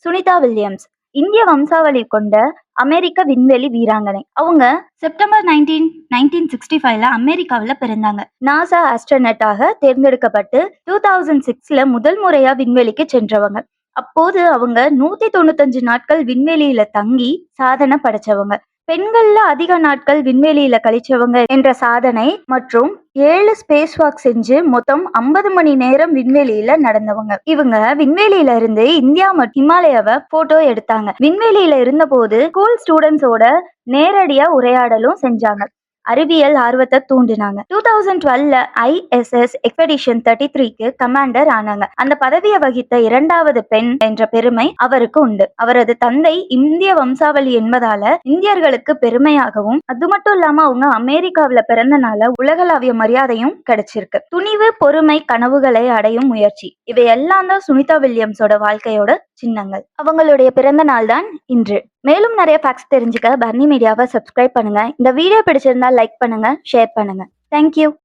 Sunita Williams இந்திய வம்சாவளி கொண்ட அமெரிக்க விண்வெளி வீராங்கனை. அவங்க செப்டம்பர் 1965 அமெரிக்காவில் பிறந்தாங்க. நாசா ஆஸ்ட்ரோனட்டாக தேர்ந்தெடுக்கப்பட்டு 2006 முதல் முறையா விண்வெளிக்கு சென்றவங்க. அப்போது அவங்க 195 நாட்கள் விண்வெளியில தங்கி சாதனை படைச்சவங்க. பெண்கள்ல அதிக நாட்கள் விண்வெளியில கழிச்சவங்க என்ற சாதனை மற்றும் 7 ஸ்பேஸ் வாக் செஞ்சு மொத்தம் 50 மணி நேரம் விண்வெளியில நடந்தவங்க. இவங்க விண்வெளியில இருந்து இந்தியா மற்றும் ஹிமாலயாவை போட்டோ எடுத்தாங்க. விண்வெளியில இருந்த போது ஸ்கூல் ஸ்டூடெண்ட்ஸோட நேரடியா உரையாடலும் செஞ்சாங்க. அறிவியல் ஆர்வத்தை தூண்டினாங்க. 2012 ISS எக்ஸ்பெடிஷன் 33க்கு கமாண்டர் ஆனாங்க. அந்த பதவியை வகித்த இரண்டாவது பெண் என்ற பெருமை அவருக்கு உண்டு. அவரது தந்தை இந்திய வம்சாவளி என்பதால இந்தியர்களுக்கு பெருமையாகவும், அது மட்டும் இல்லாம அவங்க அமெரிக்காவில பிறந்தனால உலகளாவிய மரியாதையும் கிடைச்சிருக்கு. துணிவு, பொறுமை, கனவுகளை அடையும் முயற்சி, இவை எல்லாம் தான் சுனிதா வில்லியம்ஸோட வாழ்க்கையோட சின்னங்கள். அவங்களுடைய பிறந்த நாள் தான் இன்று. மேலும் நிறைய ஃபேக்ட்ஸ் தெரிஞ்சுக்க பர்னி மீடியாவை சப்ஸ்கிரைப் பண்ணுங்க. இந்த வீடியோ பிடிச்சிருந்தா லைக் பண்ணுங்க, ஷேர் பண்ணுங்க. தேங்க்யூ.